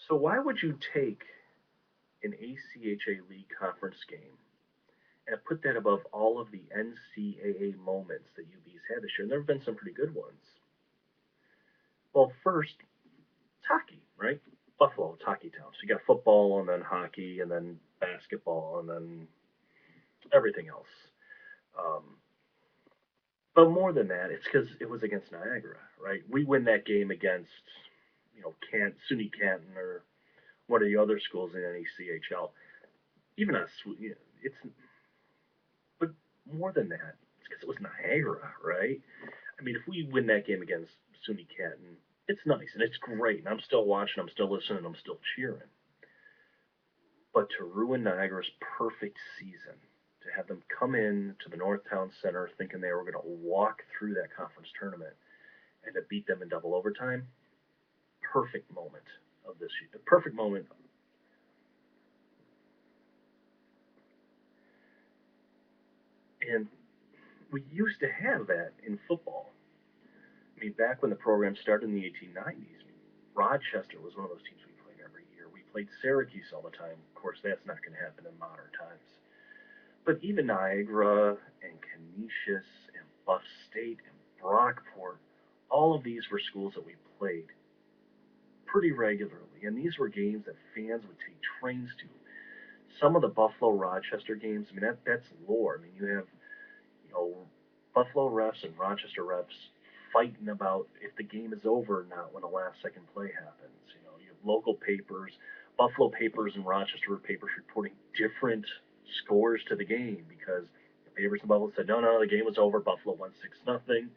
So why would you take an ACHA League Conference game and put that above all of the NCAA moments that UB's had this year? And there have been some pretty good ones. Well, first, it's hockey, right? Buffalo, it's hockey town. So you got football and then hockey and then basketball and then everything else. Um, but more than that, it's because it was against Niagara, right? We win that game against, SUNY Canton or one of the other schools in NECHL. Even us, it's, but more than that, it's because it was Niagara, right? I mean, if we win that game against SUNY Canton, it's nice and it's great, and I'm still watching, I'm still listening, I'm still cheering. But to ruin Niagara's perfect season, to have them come in to the Northtown Center thinking they were going to walk through that conference tournament and to beat them in double overtime, perfect moment of this year. The perfect moment. And we used to have that in football. I mean, back when the program started in the 1890s, Rochester was one of those teams we played every year. We played Syracuse all the time. Of course, that's not going to happen in modern times. But even Niagara and Canisius and Buff State and Brockport, all of these were schools that we played pretty regularly. And these were games that fans would take trains to. Some of the Buffalo Rochester games, I mean, that's lore. I mean, you have, you know, Buffalo refs and Rochester refs fighting about if the game is over or not when the last second play happens. You have local papers, Buffalo papers and Rochester papers reporting different scores to the game because the papers in Buffalo said no, the game was over, Buffalo won 6-0,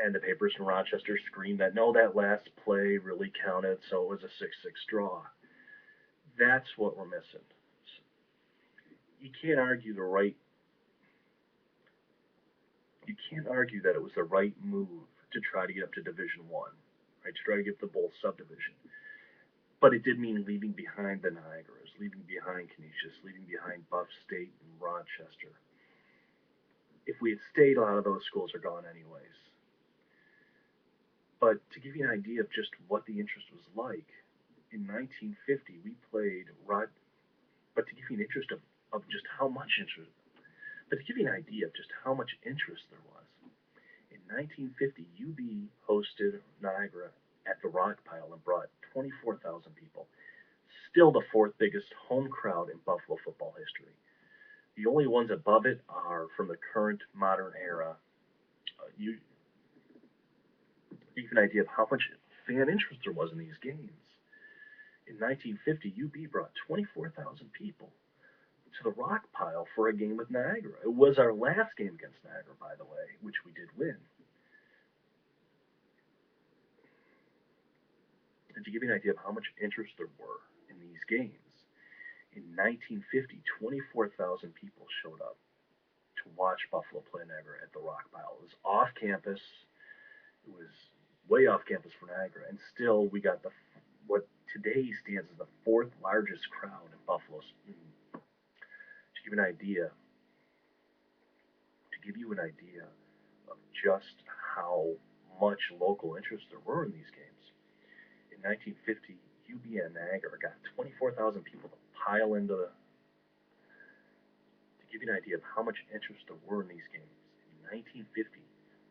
and the papers in Rochester screamed that no, that last play really counted, so it was a 6-6 draw. That's what we're missing. You can't argue the right. You can't argue that it was the right move to try to get up to Division One, right? To try to get the Bowl subdivision. But it did mean leaving behind the Niagaras, leaving behind Canisius, leaving behind Buff State and Rochester. If we had stayed, a lot of those schools are gone anyways. But to give you an idea of just what the interest was like, in 1950 we played Rod. But to give you an interest of just how much interest, but to give you an idea of just how much interest there was, in 1950 UB hosted Niagara at the Rock Pile and brought 24,000 people. Still the fourth biggest home crowd in Buffalo football history. The only ones above it are from the current modern era. You give an idea of how much fan interest there was in these games. In 1950, UB brought 24,000 people to the Rock Pile for a game with Niagara. It was our last game against Niagara, by the way, which we did win. And to give you an idea of how much interest there were in these games, in 1950, 24,000 people showed up to watch Buffalo play Niagara at the Rock Pile. It was off campus. It was way off campus for Niagara, and still we got the what today stands as the fourth largest crowd in Buffalo. To give you an idea, of just how much local interest there were in these games. In 1950, UB and Niagara got 24,000 people to pile into the. To give you an idea of how much interest there were in these games, in 1950,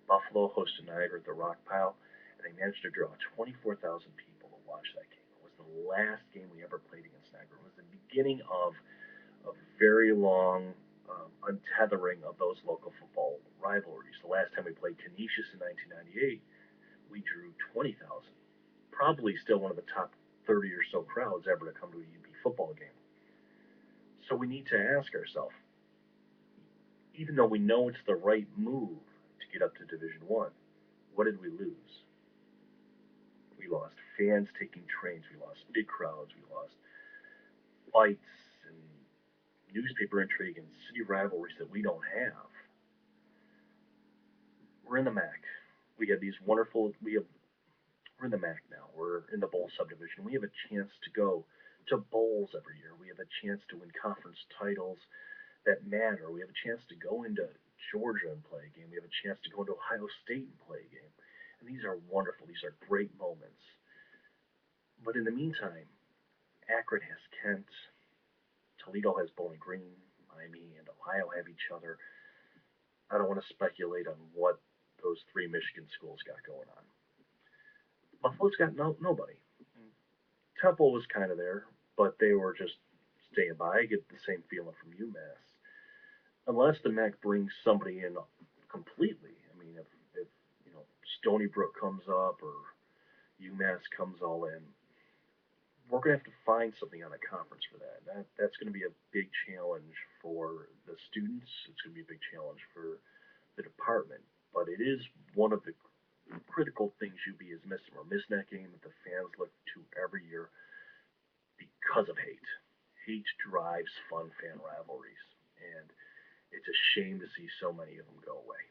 Buffalo hosted Niagara at the Rock Pile, and they managed to draw 24,000 people to watch that game. It was the last game we ever played against Niagara. It was the beginning of a very long untethering of those local football rivalries. The last time we played Canisius in 1998, we drew 20,000. Probably still one of the top 30 or so crowds ever to come to a UB football game. So we need to ask ourselves, even though we know it's the right move to get up to Division One, what did we lose? We lost fans taking trains. We lost big crowds. We lost fights and newspaper intrigue and city rivalries that we don't have. We're in the MAC. We have these wonderful. We're in the MAC now. We're in the bowl subdivision. We have a chance to go to bowls every year. We have a chance to win conference titles that matter. We have a chance to go into Georgia and play a game. We have a chance to go into Ohio State and play a game. And these are wonderful. These are great moments. But in the meantime, Akron has Kent, Toledo has Bowling Green, Miami and Ohio have each other. I don't want to speculate on what those three Michigan schools got going on. Buffalo's got nobody. Temple was kind of there, but they were just staying by. I get the same feeling from UMass, unless the MAC brings somebody in completely. I mean, if you know Stony Brook comes up or UMass comes all in, we're going to have to find something on a conference for that's going to be a big challenge for the students. It's going to be a big challenge for the department. But it is one of the critical things UB is missing. We're missing that game that the fans look to every year because of hate. Hate drives fun fan rivalries, and it's a shame to see so many of them go away.